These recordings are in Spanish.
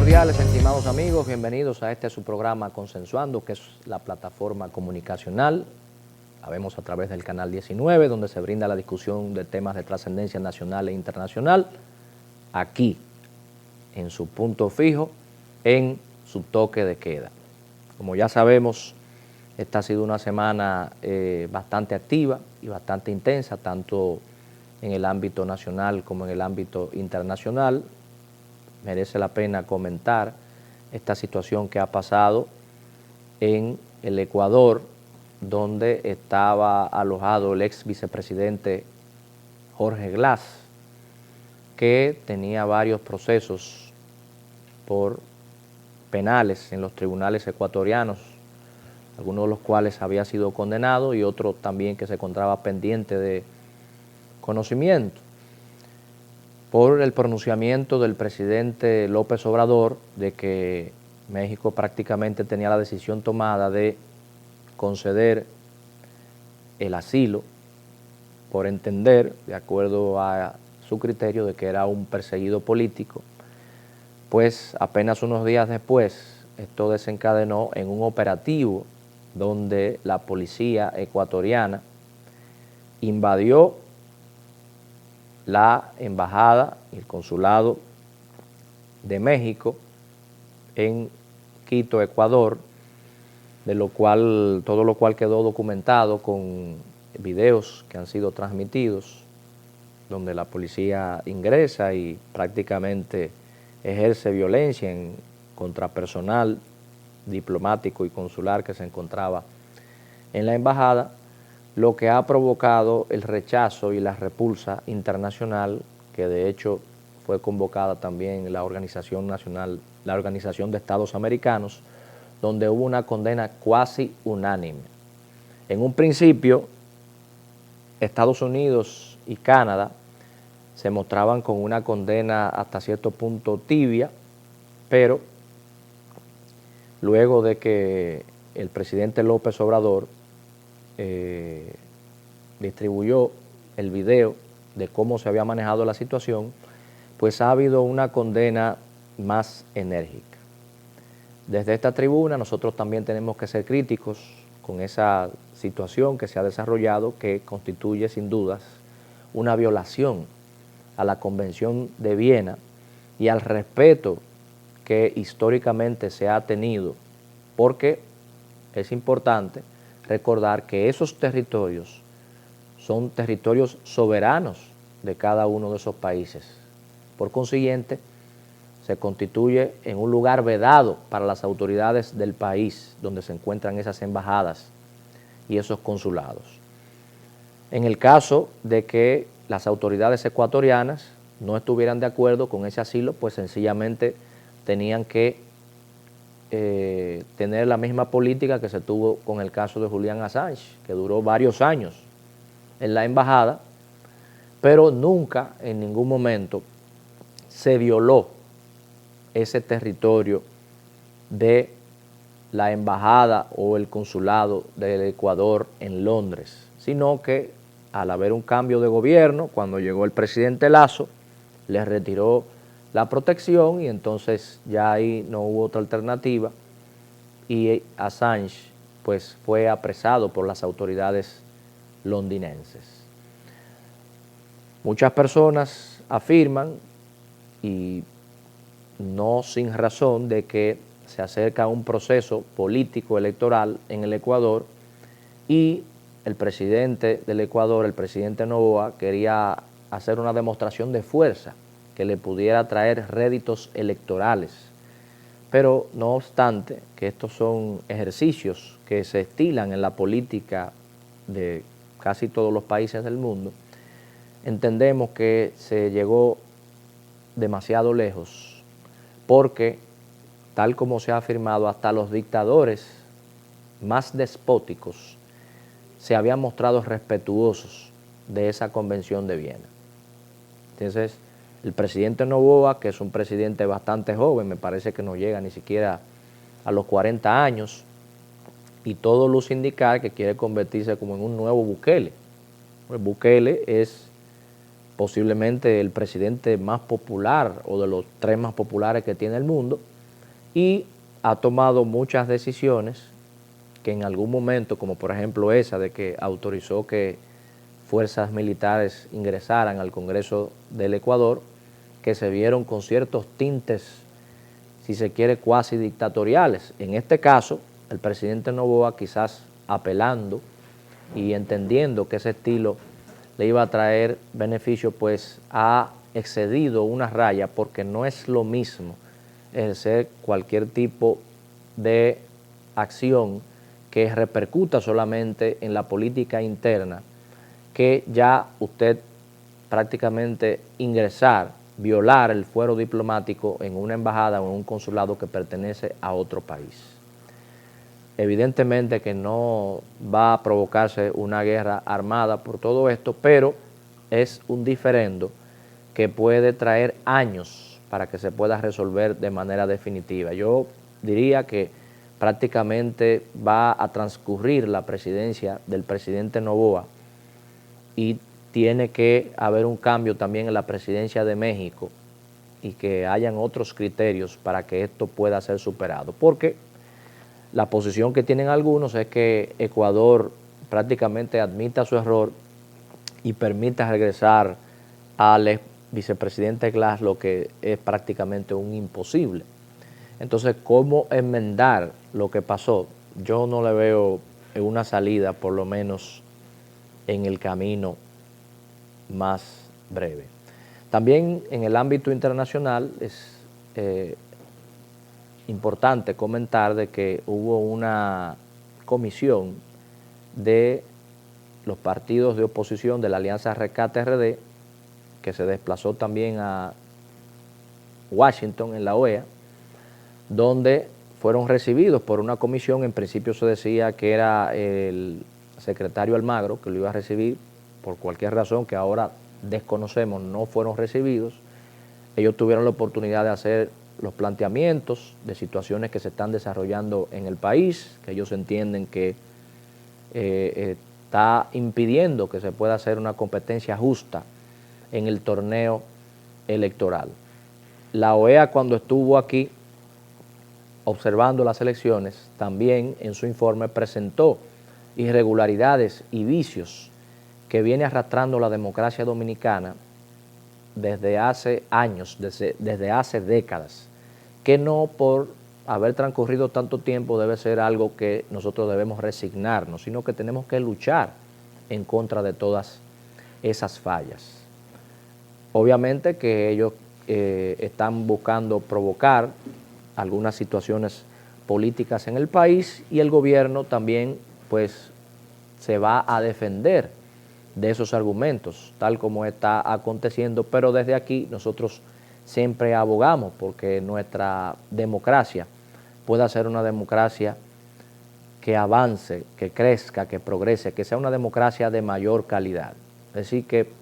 cordiales, estimados amigos, bienvenidos a su programa Consensuando, que es la plataforma comunicacional. La vemos a través del canal 19, donde se brinda la discusión de temas de trascendencia nacional e internacional, aquí, en su punto fijo, en su toque de queda. Como ya sabemos, esta ha sido una semana bastante activa y bastante intensa, tanto en el ámbito nacional como en el ámbito internacional. Merece la pena comentar esta situación que ha pasado en el Ecuador, donde estaba alojado el ex vicepresidente Jorge Glass, que tenía varios procesos por penales en los tribunales ecuatorianos, algunos de los cuales había sido condenado y otro también que se encontraba pendiente de conocimiento por el pronunciamiento del presidente López Obrador de que México prácticamente tenía la decisión tomada de conceder el asilo por entender, de acuerdo a su criterio, de que era un perseguido político. Pues apenas unos días después esto desencadenó en un operativo donde la policía ecuatoriana invadió la embajada y el consulado de México en Quito, Ecuador, todo lo cual quedó documentado con videos que han sido transmitidos, donde la policía ingresa y prácticamente ejerce violencia contra personal diplomático y consular que se encontraba en la embajada, lo que ha provocado el rechazo y la repulsa internacional, que de hecho fue convocada también la Organización de Estados Americanos, donde hubo una condena cuasi unánime. En un principio, Estados Unidos y Canadá se mostraban con una condena hasta cierto punto tibia, pero luego de que el presidente López Obrador distribuyó el video de cómo se había manejado la situación, pues ha habido una condena más enérgica. Desde esta tribuna nosotros también tenemos que ser críticos con esa situación que se ha desarrollado, que constituye sin dudas una violación a la Convención de Viena y al respeto que históricamente se ha tenido, porque es importante recordar que esos territorios son territorios soberanos de cada uno de esos países. Por consiguiente, se constituye en un lugar vedado para las autoridades del país donde se encuentran esas embajadas y esos consulados. En el caso de que las autoridades ecuatorianas no estuvieran de acuerdo con ese asilo, pues sencillamente tenían que tener la misma política que se tuvo con el caso de Julian Assange, que duró varios años en la embajada, pero nunca en ningún momento se violó ese territorio de la embajada o el consulado del Ecuador en Londres, sino que al haber un cambio de gobierno, cuando llegó el presidente Lasso, les retiró la protección y entonces ya ahí no hubo otra alternativa y Assange pues fue apresado por las autoridades londinenses. Muchas personas afirman, y no sin razón, de que se acerca un proceso político electoral en el Ecuador y el presidente del Ecuador, el presidente Noboa, quería hacer una demostración de fuerza que le pudiera traer réditos electorales. Pero no obstante, que estos son ejercicios que se estilan en la política de casi todos los países del mundo, entendemos que se llegó demasiado lejos, porque, tal como se ha afirmado, hasta los dictadores más despóticos se habían mostrado respetuosos de esa Convención de Viena. Entonces, el presidente Noboa, que es un presidente bastante joven, me parece que no llega ni siquiera a los 40 años, y todo luce indicar que quiere convertirse como en un nuevo Bukele. Pues Bukele es posiblemente el presidente más popular o de los tres más populares que tiene el mundo, y ha tomado muchas decisiones que en algún momento, como por ejemplo esa de que autorizó que fuerzas militares ingresaran al Congreso del Ecuador, que se vieron con ciertos tintes, si se quiere, cuasi dictatoriales. En este caso, el presidente Noboa, quizás apelando y entendiendo que ese estilo le iba a traer beneficio, pues ha excedido una raya, porque no es lo mismo ejercer cualquier tipo de acción que repercuta solamente en la política interna, que ya usted prácticamente ingresar, violar el fuero diplomático en una embajada o en un consulado que pertenece a otro país. Evidentemente que no va a provocarse una guerra armada por todo esto, pero es un diferendo que puede traer años para que se pueda resolver de manera definitiva. Yo diría que prácticamente va a transcurrir la presidencia del presidente Noboa y tiene que haber un cambio también en la presidencia de México y que hayan otros criterios para que esto pueda ser superado, porque la posición que tienen algunos es que Ecuador prácticamente admita su error y permita regresar al vicepresidente Glass, lo que es prácticamente un imposible. Entonces, ¿cómo enmendar lo que pasó? Yo no le veo una salida, por lo menos en el camino más breve. También en el ámbito internacional es importante comentar de que hubo una comisión de los partidos de oposición de la Alianza Rescate RD que se desplazó también a Washington en la OEA, donde fueron recibidos por una comisión. En principio se decía que era el secretario Almagro que lo iba a recibir, por cualquier razón que ahora desconocemos, no fueron recibidos. Ellos tuvieron la oportunidad de hacer los planteamientos de situaciones que se están desarrollando en el país, que ellos entienden que está impidiendo que se pueda hacer una competencia justa en el torneo electoral. La OEA, cuando estuvo aquí observando las elecciones, también en su informe presentó irregularidades y vicios que viene arrastrando la democracia dominicana desde hace años, desde hace décadas, que no por haber transcurrido tanto tiempo debe ser algo que nosotros debemos resignarnos, sino que tenemos que luchar en contra de todas esas fallas. Obviamente que ellos están buscando provocar algunas situaciones políticas en el país y el gobierno también pues se va a defender de esos argumentos, tal como está aconteciendo, pero desde aquí nosotros siempre abogamos porque nuestra democracia pueda ser una democracia que avance, que crezca, que progrese, que sea una democracia de mayor calidad. Así que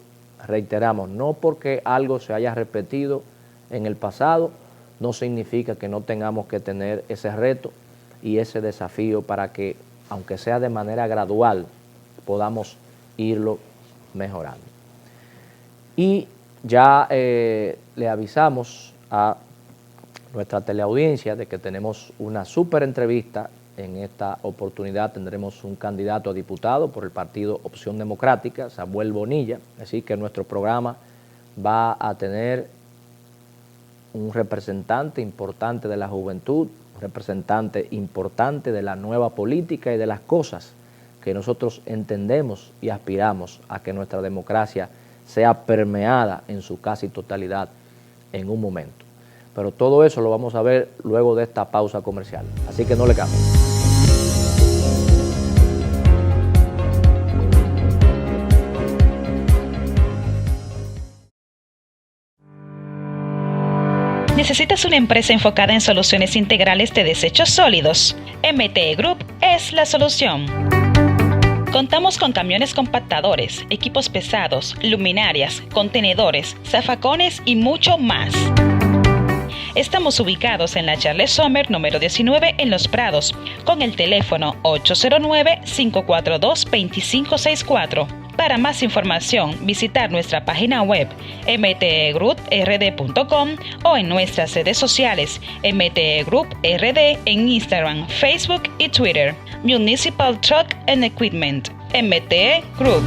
reiteramos, no porque algo se haya repetido en el pasado, no significa que no tengamos que tener ese reto y ese desafío para que, aunque sea de manera gradual, podamos irlo mejorando. Y ya le avisamos a nuestra teleaudiencia de que tenemos una súper entrevista. En esta oportunidad tendremos un candidato a diputado por el partido Opción Democrática, Samuel Bonilla, así que nuestro programa va a tener un representante importante de la juventud, un representante importante de la nueva política y de las cosas que nosotros entendemos y aspiramos a que nuestra democracia sea permeada en su casi totalidad en un momento. Pero todo eso lo vamos a ver luego de esta pausa comercial, así que no le cambien. ¿Necesitas una empresa enfocada en soluciones integrales de desechos sólidos? MTE Group es la solución. Contamos con camiones compactadores, equipos pesados, luminarias, contenedores, zafacones y mucho más. Estamos ubicados en la Charles Sommer número 19 en Los Prados, con el teléfono 809-542-2564. Para más información, visitar nuestra página web mtegrouprd.com o en nuestras redes sociales MTE Group RD en Instagram, Facebook y Twitter. Municipal Truck and Equipment, MTE Group.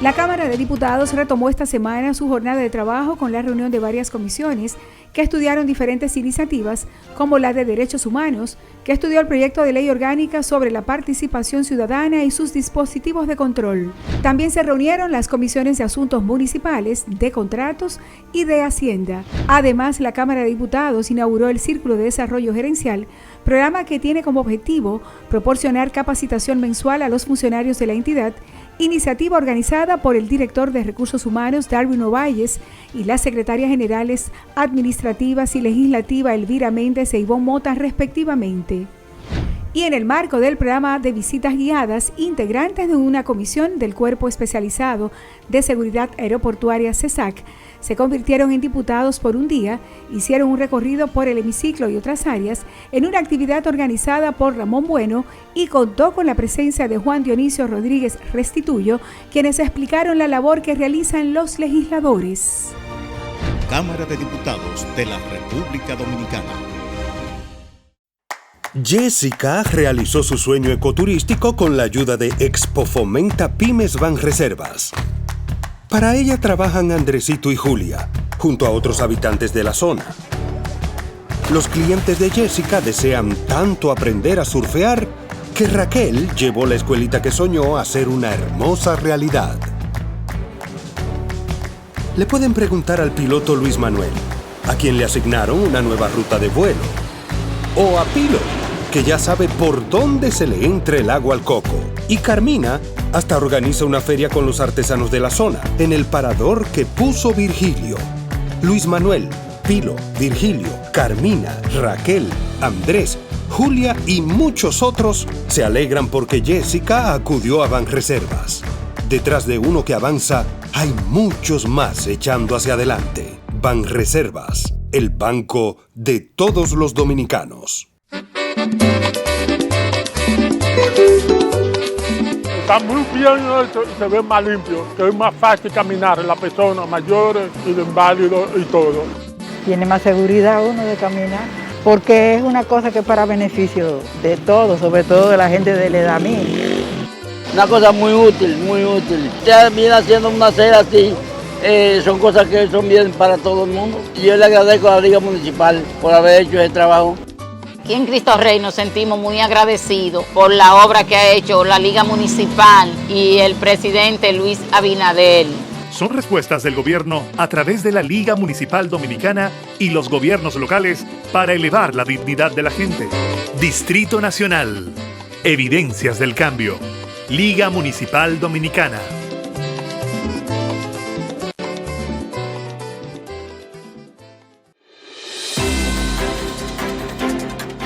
La Cámara de Diputados retomó esta semana su jornada de trabajo con la reunión de varias comisiones que estudiaron diferentes iniciativas, como la de Derechos Humanos, que estudió el proyecto de ley orgánica sobre la participación ciudadana y sus dispositivos de control. También se reunieron las comisiones de Asuntos Municipales, de Contratos y de Hacienda. Además, la Cámara de Diputados inauguró el Círculo de Desarrollo Gerencial, programa que tiene como objetivo proporcionar capacitación mensual a los funcionarios de la entidad, iniciativa organizada por el director de Recursos Humanos, Darwin Ovalles, y las secretarias generales administrativas y legislativa, Elvira Méndez e Ivonne Mota, respectivamente. Y en el marco del programa de visitas guiadas, integrantes de una comisión del Cuerpo Especializado de Seguridad Aeroportuaria CESAC se convirtieron en diputados por un día, hicieron un recorrido por el hemiciclo y otras áreas en una actividad organizada por Ramón Bueno y contó con la presencia de Juan Dionisio Rodríguez Restituyo, quienes explicaron la labor que realizan los legisladores. Cámara de Diputados de la República Dominicana. Jessica realizó su sueño ecoturístico con la ayuda de Expo Fomenta Pymes Banreservas. Para ella trabajan Andresito y Julia, junto a otros habitantes de la zona. Los clientes de Jessica desean tanto aprender a surfear que Raquel llevó la escuelita que soñó a ser una hermosa realidad. Le pueden preguntar al piloto Luis Manuel, a quien le asignaron una nueva ruta de vuelo. O a Pilo, que ya sabe por dónde se le entra el agua al coco. Y Carmina hasta organiza una feria con los artesanos de la zona, en el parador que puso Virgilio. Luis Manuel, Pilo, Virgilio, Carmina, Raquel, Andrés, Julia y muchos otros se alegran porque Jessica acudió a Banreservas. Detrás de uno que avanza, hay muchos más echando hacia adelante. Banreservas, el banco de todos los dominicanos. Está muy bien hecho y se ve más limpio, que es más fácil caminar, las personas mayores y de inválidos y todo. Tiene más seguridad uno de caminar, porque es una cosa que es para beneficio de todos, sobre todo de la gente de la edad mía. Una cosa muy útil, muy útil. Ya viene haciendo una acera así, son cosas que son bien para todo el mundo. Y yo le agradezco a la Liga Municipal por haber hecho ese trabajo. Aquí en Cristo Rey nos sentimos muy agradecidos por la obra que ha hecho la Liga Municipal y el presidente Luis Abinader. Son respuestas del gobierno a través de la Liga Municipal Dominicana y los gobiernos locales para elevar la dignidad de la gente. Distrito Nacional. Evidencias del cambio. Liga Municipal Dominicana.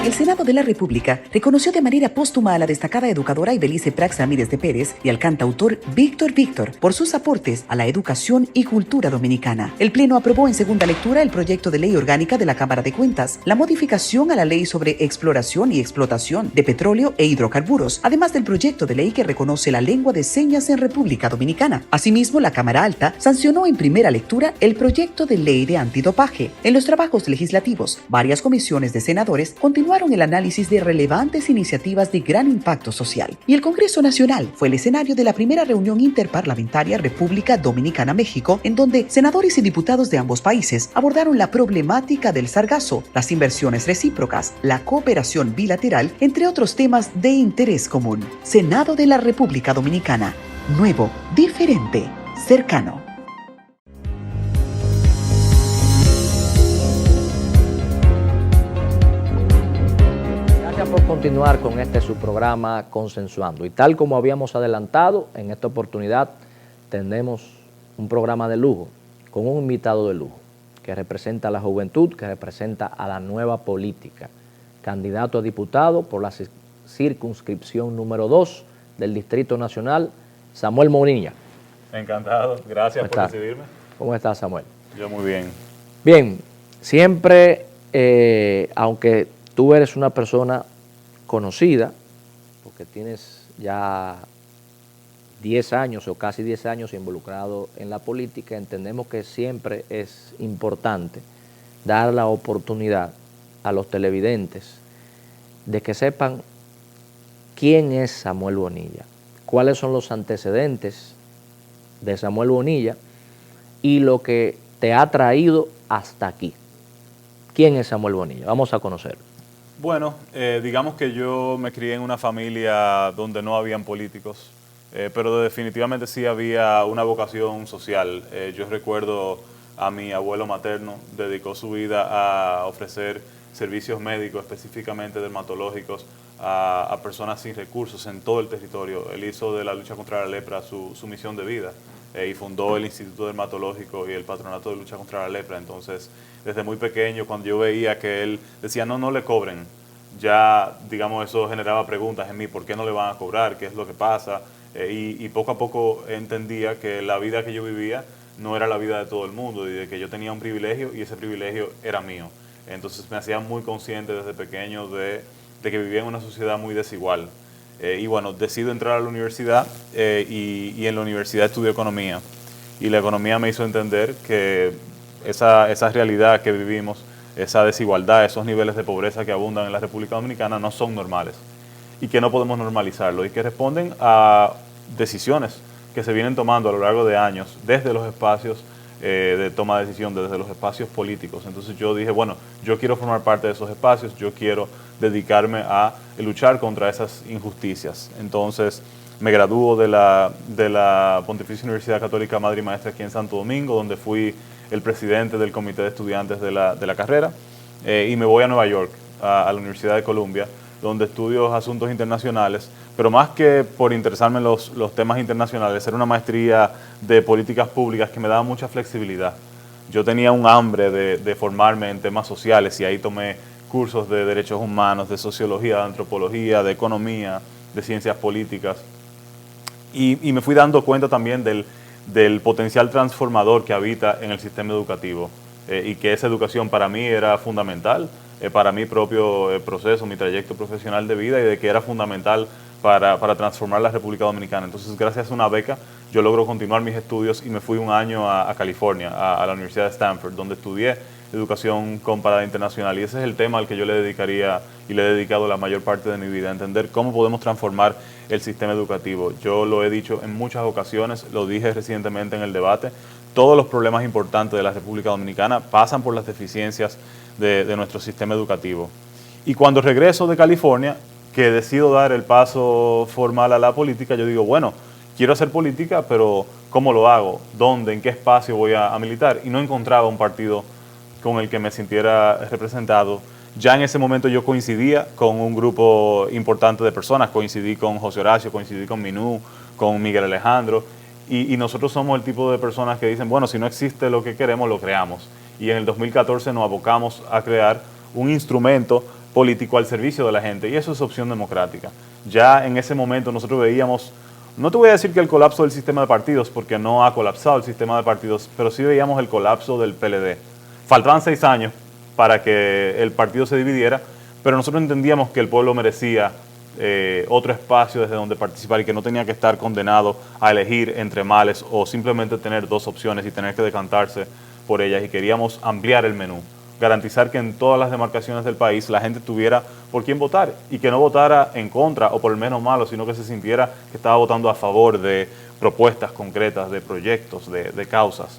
El Senado de la República reconoció de manera póstuma a la destacada educadora Ibelice Prax Ramírez de Pérez y al cantautor Víctor por sus aportes a la educación y cultura dominicana. El Pleno aprobó en segunda lectura el proyecto de ley orgánica de la Cámara de Cuentas, la modificación a la ley sobre exploración y explotación de petróleo e hidrocarburos, además del proyecto de ley que reconoce la lengua de señas en República Dominicana. Asimismo, la Cámara Alta sancionó en primera lectura el proyecto de ley de antidopaje. En los trabajos legislativos, varias comisiones de senadores continuaron el análisis de relevantes iniciativas de gran impacto social. Y el Congreso Nacional fue el escenario de la primera reunión interparlamentaria República Dominicana-México, en donde senadores y diputados de ambos países abordaron la problemática del sargazo, las inversiones recíprocas, la cooperación bilateral, entre otros temas de interés común. Senado de la República Dominicana. Nuevo, diferente, cercano. Por continuar con este su programa Consensuando, y tal como habíamos adelantado, en esta oportunidad tenemos un programa de lujo con un invitado de lujo que representa a la juventud, que representa a la nueva política, candidato a diputado por la circunscripción número 2 del Distrito Nacional, Samuel Mouriña. Encantado, gracias por recibirme. ¿Cómo estás, Samuel? Yo muy bien. Bien, siempre, aunque tú eres una persona conocida, porque tienes ya 10 años o casi 10 años involucrado en la política. Entendemos que siempre es importante dar la oportunidad a los televidentes de que sepan quién es Samuel Bonilla, cuáles son los antecedentes de Samuel Bonilla y lo que te ha traído hasta aquí. ¿Quién es Samuel Bonilla? Vamos a conocerlo. Bueno, digamos que yo me crié en una familia donde no habían políticos, pero definitivamente sí había una vocación social. Yo recuerdo a mi abuelo materno, dedicó su vida a ofrecer servicios médicos, específicamente dermatológicos, a personas sin recursos en todo el territorio. Él hizo de la lucha contra la lepra su misión de vida y fundó el Instituto Dermatológico y el Patronato de Lucha contra la Lepra. Entonces, desde muy pequeño, cuando yo veía que él decía, no le cobren, ya, digamos, eso generaba preguntas en mí, ¿por qué no le van a cobrar? ¿Qué es lo que pasa? Y poco a poco entendía que la vida que yo vivía no era la vida de todo el mundo y de que yo tenía un privilegio y ese privilegio era mío. Entonces me hacía muy consciente desde pequeño de que vivía en una sociedad muy desigual. Y bueno, decido entrar a la universidad y en la universidad estudié economía. Y la economía me hizo entender que esa realidad que vivimos, esa desigualdad, esos niveles de pobreza que abundan en la República Dominicana no son normales y que no podemos normalizarlo y que responden a decisiones que se vienen tomando a lo largo de años desde los espacios de toma de decisión, desde los espacios políticos. Entonces yo dije, bueno, yo quiero formar parte de esos espacios, yo quiero dedicarme a luchar contra esas injusticias. Entonces me gradúo de la Pontificia Universidad Católica Madre y Maestra aquí en Santo Domingo, donde fui el presidente del comité de estudiantes de la carrera, y me voy a Nueva York, a la Universidad de Columbia, donde estudio asuntos internacionales, pero más que por interesarme en los temas internacionales, era una maestría de políticas públicas que me daba mucha flexibilidad. Yo tenía un hambre de formarme en temas sociales y ahí tomé cursos de derechos humanos, de sociología, de antropología, de economía, de ciencias políticas. Y me fui dando cuenta también del potencial transformador que habita en el sistema educativo y que esa educación para mí era fundamental para mi propio proceso, mi trayecto profesional de vida y de que era fundamental para transformar la República Dominicana. Entonces, gracias a una beca, yo logro continuar mis estudios y me fui un año a California, a la Universidad de Stanford, donde estudié educación comparada internacional. Y ese es el tema al que yo le dedicaría y le he dedicado la mayor parte de mi vida, entender cómo podemos transformar el sistema educativo. Yo lo he dicho en muchas ocasiones, lo dije recientemente en el debate, todos los problemas importantes de la República Dominicana pasan por las deficiencias de nuestro sistema educativo. Y cuando regreso de California, que decido dar el paso formal a la política, yo digo, bueno, quiero hacer política, pero ¿cómo lo hago? ¿Dónde? ¿En qué espacio voy a militar? Y no encontraba un partido con el que me sintiera representado. Ya en ese momento yo coincidía con un grupo importante de personas, coincidí con José Horacio, coincidí con Minú, con Miguel Alejandro, y nosotros somos el tipo de personas que dicen, bueno, si no existe lo que queremos, lo creamos. Y en el 2014 nos abocamos a crear un instrumento político al servicio de la gente, y eso es Opción Democrática. Ya en ese momento nosotros veíamos, no te voy a decir que el colapso del sistema de partidos, porque no ha colapsado el sistema de partidos, pero sí veíamos el colapso del PLD. Faltaban 6 años para que el partido se dividiera, pero nosotros entendíamos que el pueblo merecía otro espacio desde donde participar y que no tenía que estar condenado a elegir entre males o simplemente tener 2 opciones y tener que decantarse por ellas, y queríamos ampliar el menú, garantizar que en todas las demarcaciones del país la gente tuviera por quién votar y que no votara en contra o por el menos malo, sino que se sintiera que estaba votando a favor de propuestas concretas, de proyectos, de causas.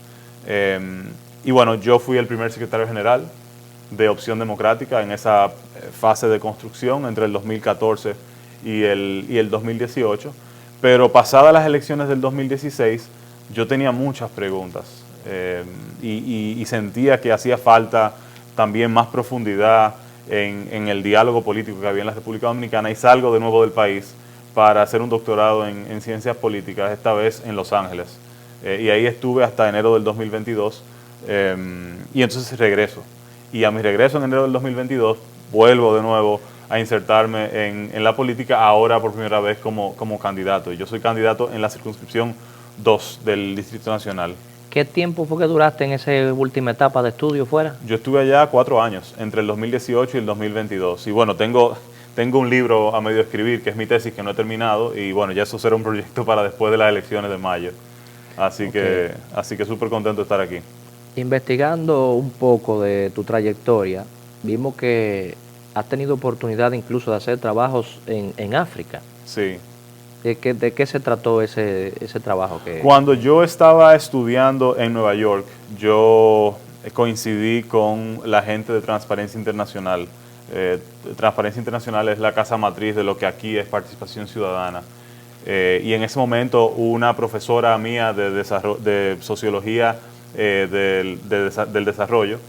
Y bueno, yo fui el primer secretario general de Opción Democrática en esa fase de construcción entre el 2014 y el 2018, pero pasadas las elecciones del 2016 yo tenía muchas preguntas y sentía que hacía falta también más profundidad en el diálogo político que había en la República Dominicana, y salgo de nuevo del país para hacer un doctorado en ciencias políticas, esta vez en Los Ángeles, y ahí estuve hasta enero del 2022, y entonces regreso. Y a mi regreso en enero del 2022 vuelvo de nuevo a insertarme en la política, ahora por primera vez como candidato. Y yo soy candidato en la circunscripción 2 del Distrito Nacional. ¿Qué tiempo fue que duraste en esa última etapa de estudio fuera? Yo estuve allá 4 años, entre el 2018 y el 2022. Y bueno, tengo un libro a medio escribir, que es mi tesis, que no he terminado. Y bueno, ya eso será un proyecto para después de las elecciones de mayo. Así que súper contento de estar aquí. Investigando un poco de tu trayectoria, vimos que has tenido oportunidad incluso de hacer trabajos en África. Sí. ¿De qué se trató ese trabajo? Cuando yo estaba estudiando en Nueva York, yo coincidí con la gente de Transparencia Internacional. Transparencia Internacional es la casa matriz de lo que aquí es Participación Ciudadana. Y en ese momento una profesora mía de Sociología del Desarrollo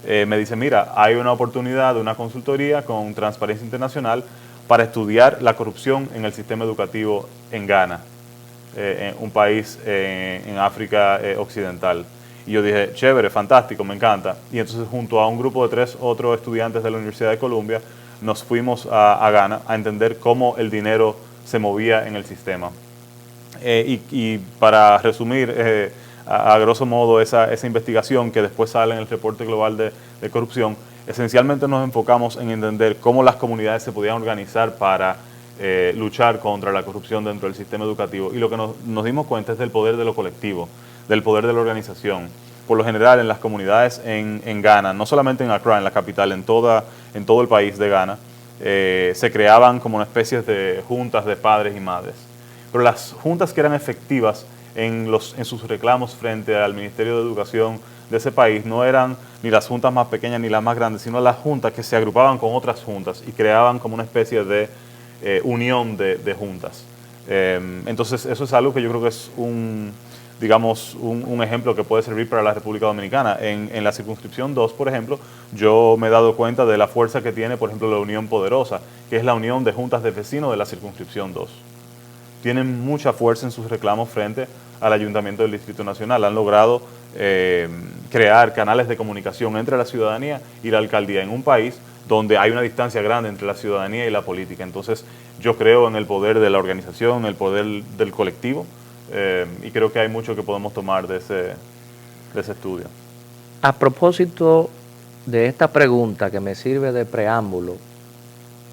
me dice, mira, hay una oportunidad de una consultoría con Transparencia Internacional para estudiar la corrupción en el sistema educativo en Ghana, un país en África Occidental. Y yo dije, chévere, fantástico, me encanta. Y entonces junto a un grupo de 3 otros estudiantes de la Universidad de Columbia, nos fuimos a Ghana a entender cómo el dinero se movía en el sistema. Y para resumir, a grosso modo, esa investigación que después sale en el reporte global de corrupción, esencialmente nos enfocamos en entender cómo las comunidades se podían organizar para luchar contra la corrupción dentro del sistema educativo. Y lo que nos dimos cuenta es del poder de lo colectivo, del poder de la organización. Por lo general, en las comunidades en Ghana, no solamente en Accra, en la capital, en todo el país de Ghana, se creaban como una especie de juntas de padres y madres. Pero las juntas que eran efectivas en sus reclamos frente al Ministerio de Educación de ese país no eran ni las juntas más pequeñas ni las más grandes, sino las juntas que se agrupaban con otras juntas y creaban como una especie de unión de juntas. Entonces eso es algo que yo creo que es un ejemplo que puede servir para la República Dominicana. En la circunscripción 2, por ejemplo, yo me he dado cuenta de la fuerza que tiene, por ejemplo, la Unión Poderosa, que es la unión de juntas de vecinos de la circunscripción 2. Tienen mucha fuerza en sus reclamos frente al Ayuntamiento del Distrito Nacional. Han logrado crear canales de comunicación entre la ciudadanía y la alcaldía en un país donde hay una distancia grande entre la ciudadanía y la política. Entonces, yo creo en el poder de la organización, en el poder del colectivo, y creo que hay mucho que podemos tomar de ese estudio. A propósito de esta pregunta que me sirve de preámbulo,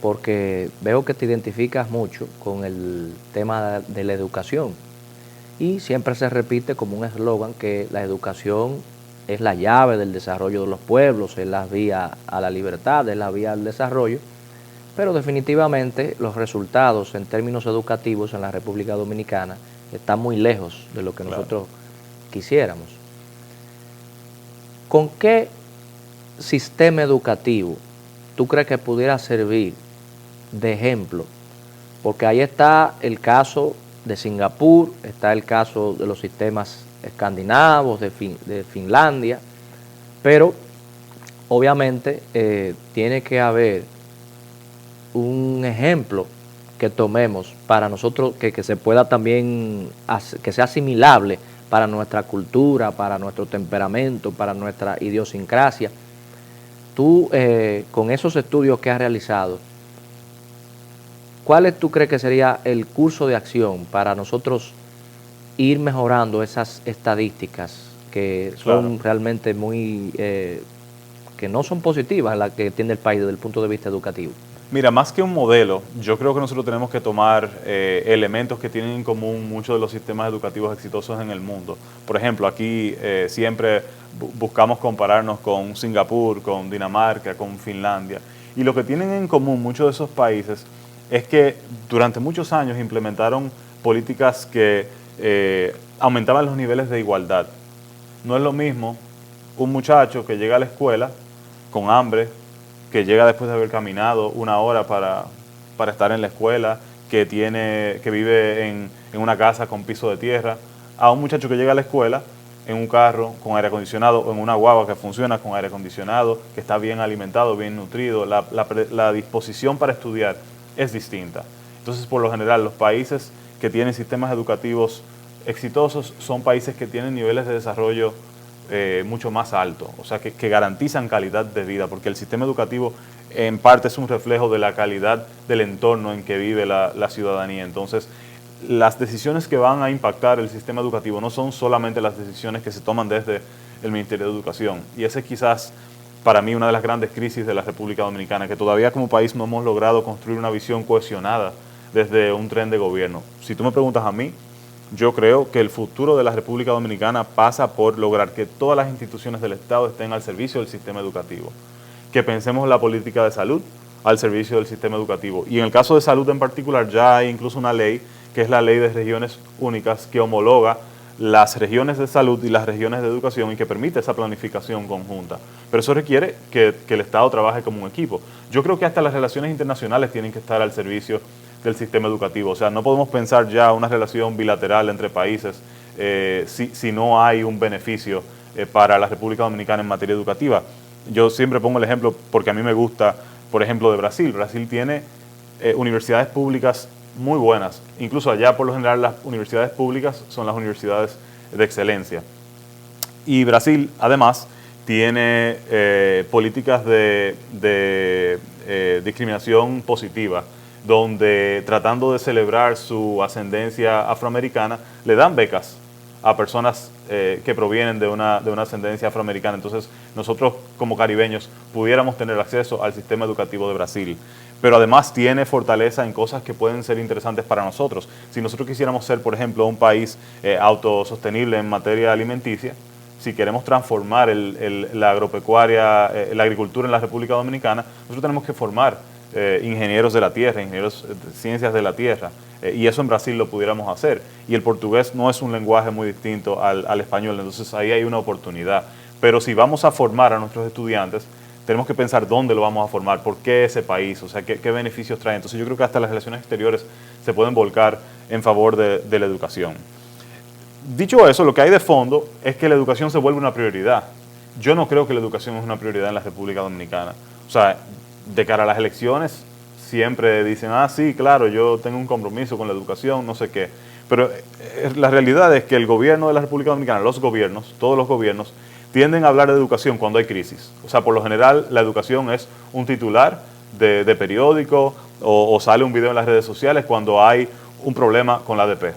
porque veo que te identificas mucho con el tema de la educación y siempre se repite como un eslogan que la educación es la llave del desarrollo de los pueblos, es la vía a la libertad, es la vía al desarrollo, pero definitivamente los resultados en términos educativos en la República Dominicana están muy lejos de lo que nosotros quisiéramos. ¿Con qué sistema educativo tú crees que pudiera servir de ejemplo? Porque ahí está el caso de Singapur, está el caso de los sistemas escandinavos, de Finlandia, pero obviamente tiene que haber un ejemplo que tomemos para nosotros, que se pueda también, que sea asimilable para nuestra cultura, para nuestro temperamento, para nuestra idiosincrasia. Tú, con esos estudios que has realizado, ¿cuál tú crees que sería el curso de acción para nosotros ir mejorando esas estadísticas que son realmente muy, que no son positivas las que tiene el país desde el punto de vista educativo? Mira, más que un modelo, yo creo que nosotros tenemos que tomar elementos que tienen en común muchos de los sistemas educativos exitosos en el mundo. Por ejemplo, aquí siempre buscamos compararnos con Singapur, con Dinamarca, con Finlandia. Y lo que tienen en común muchos de esos países es que durante muchos años implementaron políticas que aumentaban los niveles de igualdad. No es lo mismo un muchacho que llega a la escuela con hambre, que llega después de haber caminado 1 hora para estar en la escuela, que vive en una casa con piso de tierra, a un muchacho que llega a la escuela en un carro con aire acondicionado o en una guagua que funciona con aire acondicionado, que está bien alimentado, bien nutrido. La disposición para estudiar es distinta. Entonces, por lo general, los países que tienen sistemas educativos exitosos son países que tienen niveles de desarrollo mucho más altos, o sea, que garantizan calidad de vida, porque el sistema educativo en parte es un reflejo de la calidad del entorno en que vive la ciudadanía. Entonces, las decisiones que van a impactar el sistema educativo no son solamente las decisiones que se toman desde el Ministerio de Educación. Y esa es quizás para mí una de las grandes crisis de la República Dominicana, que todavía como país no hemos logrado construir una visión cohesionada desde un tren de gobierno. Si tú me preguntas a mí, yo creo que el futuro de la República Dominicana pasa por lograr que todas las instituciones del Estado estén al servicio del sistema educativo. Que pensemos la política de salud al servicio del sistema educativo. Y en el caso de salud en particular ya hay incluso una ley, que es la Ley de Regiones Únicas, que homologa las regiones de salud y las regiones de educación y que permite esa planificación conjunta. Pero eso requiere que el Estado trabaje como un equipo. Yo creo que hasta las relaciones internacionales tienen que estar al servicio del sistema educativo. O sea, no podemos pensar ya una relación bilateral entre países si no hay un beneficio para la República Dominicana en materia educativa. Yo siempre pongo el ejemplo porque a mí me gusta, por ejemplo, de Brasil. Brasil tiene universidades públicas muy buenas. Incluso allá, por lo general, las universidades públicas son las universidades de excelencia. Y Brasil, además, tiene políticas de discriminación positiva, donde tratando de celebrar su ascendencia afroamericana, le dan becas a personas que provienen de una ascendencia afroamericana. Entonces, nosotros como caribeños pudiéramos tener acceso al sistema educativo de Brasil. Pero además tiene fortaleza en cosas que pueden ser interesantes para nosotros. Si nosotros quisiéramos ser, por ejemplo, un país autosostenible en materia alimenticia, si queremos transformar la agropecuaria, la agricultura en la República Dominicana, nosotros tenemos que formar ingenieros de la tierra, ingenieros de ciencias de la tierra, y eso en Brasil lo pudiéramos hacer. Y el portugués no es un lenguaje muy distinto al español, entonces ahí hay una oportunidad. Pero si vamos a formar a nuestros estudiantes, tenemos que pensar dónde lo vamos a formar, por qué ese país, o sea, qué beneficios trae. Entonces yo creo que hasta las relaciones exteriores se pueden volcar en favor de la educación. Dicho eso, lo que hay de fondo es que la educación se vuelve una prioridad. Yo no creo que la educación es una prioridad en la República Dominicana. O sea, de cara a las elecciones, siempre dicen, sí, claro, yo tengo un compromiso con la educación, no sé qué. Pero la realidad es que el gobierno de la República Dominicana, los gobiernos, todos los gobiernos, tienden a hablar de educación cuando hay crisis. O sea, por lo general, la educación es un titular de periódico o sale un video en las redes sociales cuando hay un problema con la ADP,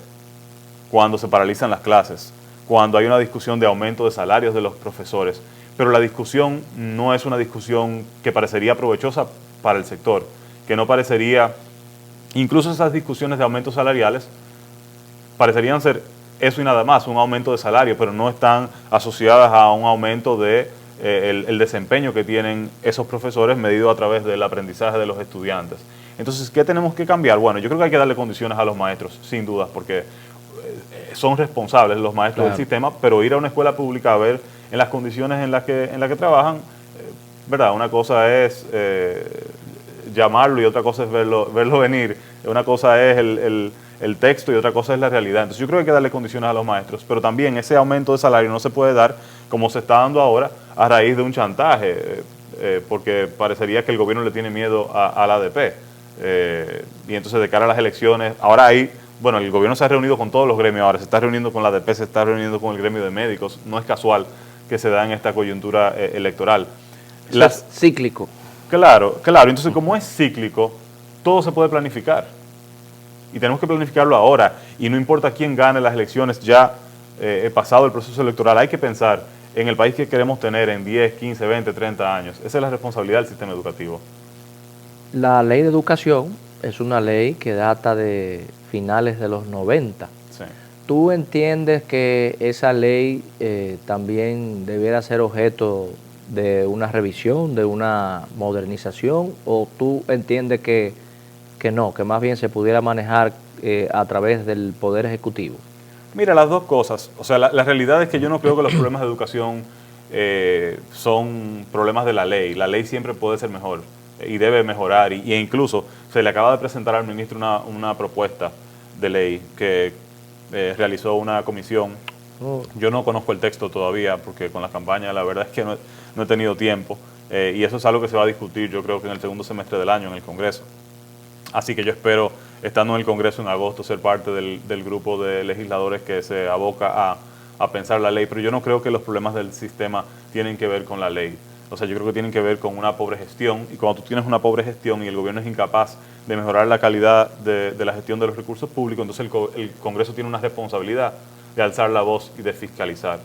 cuando se paralizan las clases, cuando hay una discusión de aumento de salarios de los profesores. Pero la discusión no es una discusión que parecería provechosa para el sector, que no parecería, incluso esas discusiones de aumentos salariales, parecerían ser eso y nada más, un aumento de salario, pero no están asociadas a un aumento de el desempeño que tienen esos profesores medido a través del aprendizaje de los estudiantes. Entonces, ¿qué tenemos que cambiar? Bueno, yo creo que hay que darle condiciones a los maestros, sin dudas, porque son responsables los maestros del sistema, pero ir a una escuela pública a ver en las condiciones en las que trabajan, ¿verdad? Una cosa es llamarlo y otra cosa es verlo venir. Una cosa es el texto y otra cosa es la realidad. Entonces yo creo que hay que darle condiciones a los maestros, pero también ese aumento de salario no se puede dar como se está dando ahora a raíz de un chantaje, porque parecería que el gobierno le tiene miedo a la ADP. Y entonces de cara a las elecciones, ahora el gobierno se ha reunido con todos los gremios, ahora se está reuniendo con la ADP, se está reuniendo con el gremio de médicos, no es casual que se da en esta coyuntura electoral. Es cíclico. Claro, entonces como es cíclico, todo se puede planificar. Y tenemos que planificarlo ahora. Y no importa quién gane las elecciones, ya pasado el proceso electoral, hay que pensar en el país que queremos tener en 10, 15, 20, 30 años. Esa es la responsabilidad del sistema educativo. La ley de educación es una ley que data de finales de los 90. Sí. ¿Tú entiendes que esa ley también debiera ser objeto de una revisión, de una modernización, o tú entiendes que no, que más bien se pudiera manejar a través del Poder Ejecutivo? Mira, las dos cosas. O sea, la realidad es que yo no creo que los problemas de educación son problemas de la ley. La ley siempre puede ser mejor y debe mejorar. Y incluso se le acaba de presentar al ministro una propuesta de ley que realizó una comisión. Yo no conozco el texto todavía porque con la campaña la verdad es que no he tenido tiempo. Y eso es algo que se va a discutir yo creo que en el segundo semestre del año en el Congreso. Así que yo espero, estando en el Congreso en agosto, ser parte del grupo de legisladores que se aboca a pensar la ley. Pero yo no creo que los problemas del sistema tienen que ver con la ley. O sea, yo creo que tienen que ver con una pobre gestión, y cuando tú tienes una pobre gestión y el gobierno es incapaz de mejorar la calidad de la gestión de los recursos públicos, entonces el Congreso tiene una responsabilidad de alzar la voz y de fiscalizar.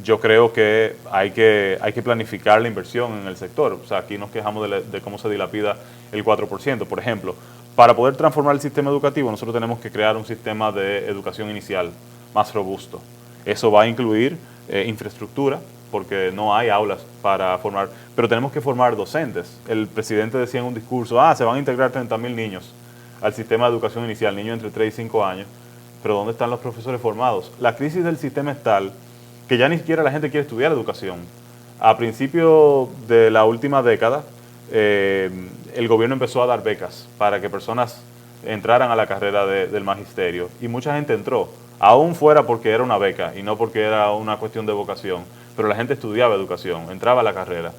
Yo creo que hay que planificar la inversión en el sector. O sea, aquí nos quejamos de cómo se dilapida el 4%. Por ejemplo, para poder transformar el sistema educativo, nosotros tenemos que crear un sistema de educación inicial más robusto. Eso va a incluir infraestructura, porque no hay aulas para formar, pero tenemos que formar docentes. El presidente decía en un discurso, se van a integrar 30.000 niños al sistema de educación inicial, niños entre 3 y 5 años, pero ¿dónde están los profesores formados? La crisis del sistema es tal que ya ni siquiera la gente quiere estudiar educación. A principios de la última década, el gobierno empezó a dar becas para que personas entraran a la carrera del magisterio, y mucha gente entró, aún fuera porque era una beca y no porque era una cuestión de vocación, pero la gente estudiaba educación, entraba a la carrera.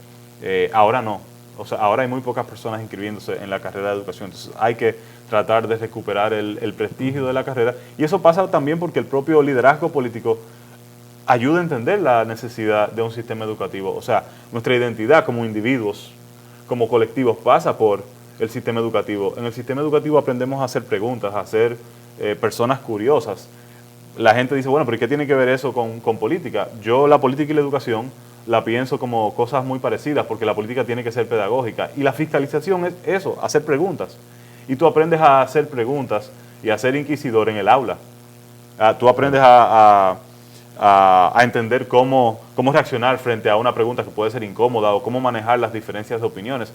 Ahora no, o sea, ahora hay muy pocas personas inscribiéndose en la carrera de educación, entonces hay que tratar de recuperar el prestigio de la carrera, y eso pasa también porque el propio liderazgo político ayuda a entender la necesidad de un sistema educativo. O sea, nuestra identidad como individuos, como colectivos, pasa por el sistema educativo. En el sistema educativo aprendemos a hacer preguntas, a ser personas curiosas. La gente dice, bueno, pero ¿qué tiene que ver eso con política? Yo la política y la educación la pienso como cosas muy parecidas, porque la política tiene que ser pedagógica, y la fiscalización es eso, hacer preguntas. Y tú aprendes a hacer preguntas y a ser inquisidor en el aula. Tú aprendes a entender cómo reaccionar frente a una pregunta que puede ser incómoda, o cómo manejar las diferencias de opiniones.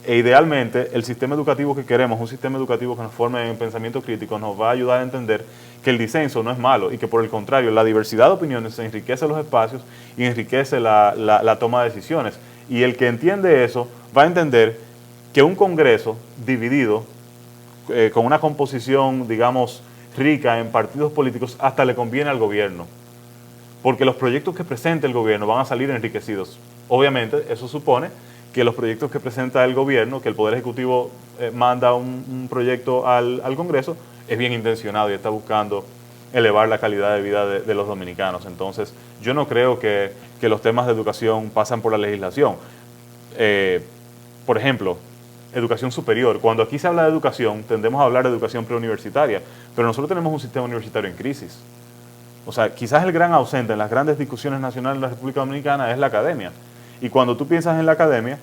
E idealmente, el sistema educativo que queremos, un sistema educativo que nos forme en pensamiento crítico, nos va a ayudar a entender que el disenso no es malo, y que por el contrario, la diversidad de opiniones enriquece los espacios y enriquece la toma de decisiones. Y el que entiende eso va a entender que un Congreso dividido, con una composición, digamos, rica en partidos políticos, hasta le conviene al gobierno, porque los proyectos que presenta el gobierno van a salir enriquecidos. Obviamente, eso supone que los proyectos que presenta el gobierno, que el Poder Ejecutivo manda un proyecto al Congreso, es bien intencionado y está buscando elevar la calidad de vida de los dominicanos. Entonces, yo no creo que los temas de educación pasan por la legislación. Por ejemplo, educación superior. Cuando aquí se habla de educación, tendemos a hablar de educación preuniversitaria, pero nosotros tenemos un sistema universitario en crisis. O sea, quizás el gran ausente en las grandes discusiones nacionales de la República Dominicana es la academia. Y cuando tú piensas en la academia,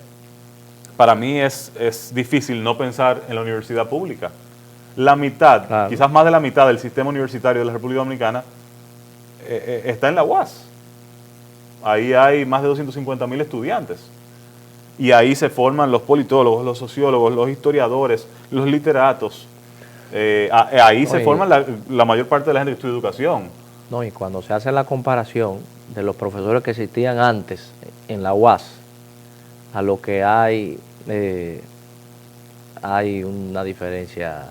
para mí es difícil no pensar en la universidad pública. La mitad, claro, quizás más de la mitad del sistema universitario de la República Dominicana está en la UAS. Ahí hay más de 250.000 estudiantes. Y ahí se forman los politólogos, los sociólogos, los historiadores, los literatos. Ahí se forman la mayor parte de la gente que estudia educación. No, y cuando se hace la comparación de los profesores que existían antes en la UAS a lo que hay una diferencia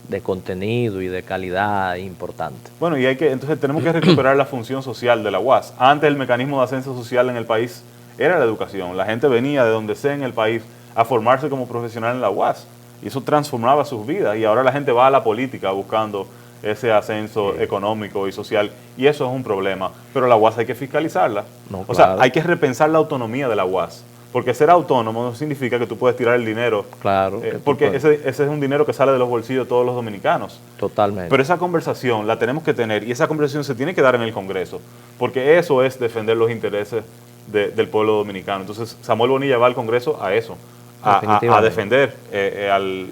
de contenido y de calidad importante. Bueno, y entonces tenemos que recuperar la función social de la UAS. Antes el mecanismo de ascenso social en el país era la educación. La gente venía de donde sea en el país a formarse como profesional en la UAS, y eso transformaba sus vidas, y ahora la gente va a la política buscando ese ascenso económico y social, y eso es un problema. Pero la UAS hay que fiscalizarla. No, o sea, hay que repensar la autonomía de la UAS, porque ser autónomo no significa que tú puedes tirar el dinero. Claro. Porque ese es un dinero que sale de los bolsillos de todos los dominicanos. Totalmente. Pero esa conversación la tenemos que tener, y esa conversación se tiene que dar en el Congreso, porque eso es defender los intereses del pueblo dominicano. Entonces, Samuel Bonilla va al Congreso a eso, a defender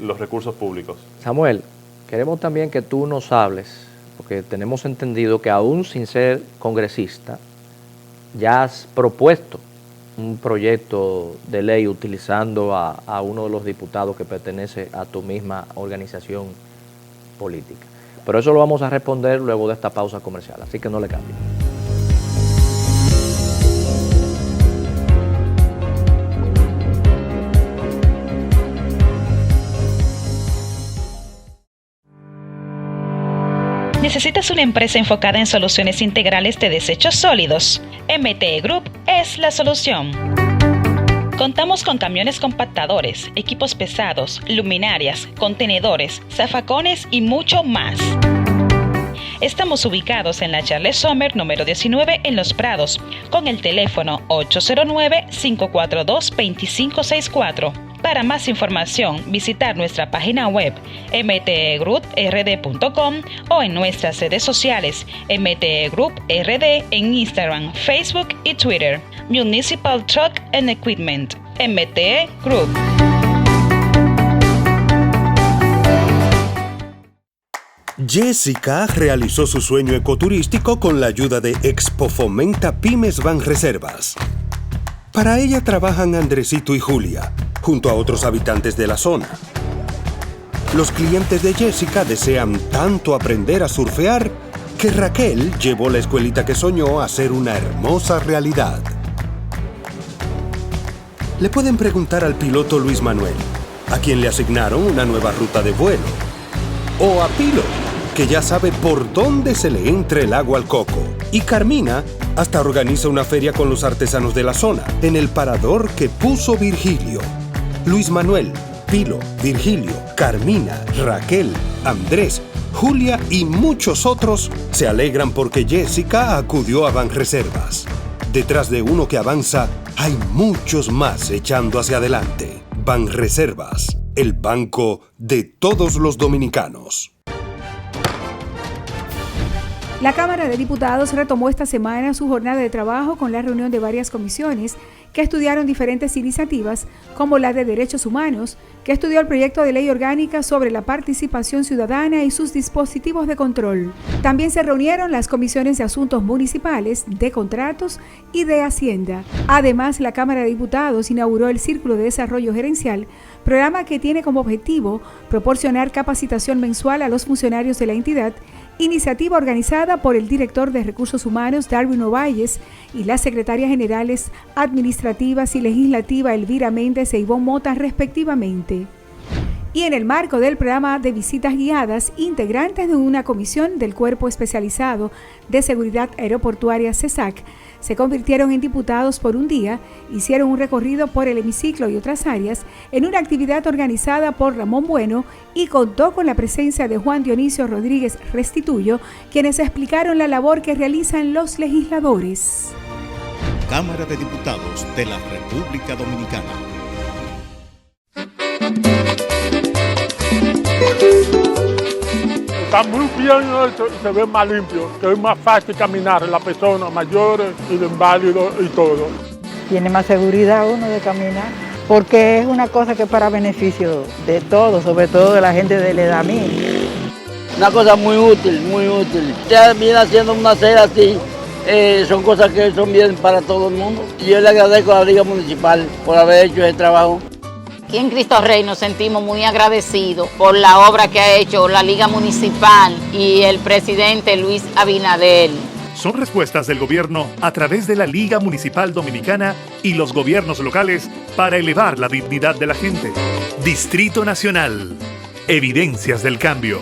los recursos públicos. Samuel, queremos también que tú nos hables, porque tenemos entendido que aún sin ser congresista, ya has propuesto un proyecto de ley utilizando a uno de los diputados que pertenece a tu misma organización política. Pero eso lo vamos a responder luego de esta pausa comercial, así que no le cambien. ¿Necesitas una empresa enfocada en soluciones integrales de desechos sólidos? MTE Group es la solución. Contamos con camiones compactadores, equipos pesados, luminarias, contenedores, zafacones y mucho más. Estamos ubicados en la Charles Sommer número 19 en Los Prados, con el teléfono 809-542-2564. Para más información, visitar nuestra página web mtegrouprd.com o en nuestras redes sociales MTE Group RD en Instagram, Facebook y Twitter. Municipal Truck and Equipment, MTE Group. Jessica realizó su sueño ecoturístico con la ayuda de Expo Fomenta Pymes Banreservas. Para ella trabajan Andresito y Julia, junto a otros habitantes de la zona. Los clientes de Jessica desean tanto aprender a surfear que Raquel llevó la escuelita que soñó a ser una hermosa realidad. Le pueden preguntar al piloto Luis Manuel, a quien le asignaron una nueva ruta de vuelo, o a Pilo, que ya sabe por dónde se le entra el agua al coco. Y Carmina hasta organiza una feria con los artesanos de la zona, en el parador que puso Virgilio. Luis Manuel, Pilo, Virgilio, Carmina, Raquel, Andrés, Julia y muchos otros se alegran porque Jessica acudió a Banreservas. Detrás de uno que avanza, hay muchos más echando hacia adelante. Banreservas, el banco de todos los dominicanos. La Cámara de Diputados retomó esta semana su jornada de trabajo con la reunión de varias comisiones que estudiaron diferentes iniciativas, como la de Derechos Humanos, que estudió el proyecto de ley orgánica sobre la participación ciudadana y sus dispositivos de control. También se reunieron las comisiones de Asuntos Municipales, de Contratos y de Hacienda. Además, la Cámara de Diputados inauguró el Círculo de Desarrollo Gerencial, programa que tiene como objetivo proporcionar capacitación mensual a los funcionarios de la entidad, iniciativa organizada por el director de Recursos Humanos, Darwin Ovalles, y las secretarias generales administrativas y legislativa, Elvira Méndez e Ivonne Mota, respectivamente. Y en el marco del programa de visitas guiadas, integrantes de una comisión del Cuerpo Especializado de Seguridad Aeroportuaria CESAC se convirtieron en diputados por un día, hicieron un recorrido por el hemiciclo y otras áreas en una actividad organizada por Ramón Bueno y contó con la presencia de Juan Dionisio Rodríguez Restituyo, quienes explicaron la labor que realizan los legisladores. Cámara de Diputados de la República Dominicana. Está muy bien hecho y se ve más limpio, que es más fácil caminar las personas mayores y de inválidos y todo. Tiene más seguridad uno de caminar, porque es una cosa que es para beneficio de todos, sobre todo de la gente de la edad mía. Una cosa muy útil, muy útil. Usted viene haciendo una acera así, son cosas que son bien para todo el mundo. Y yo le agradezco a la Liga Municipal por haber hecho ese trabajo. Aquí en Cristo Rey nos sentimos muy agradecidos por la obra que ha hecho la Liga Municipal y el presidente Luis Abinader. Son respuestas del gobierno a través de la Liga Municipal Dominicana y los gobiernos locales para elevar la dignidad de la gente. Distrito Nacional. Evidencias del cambio.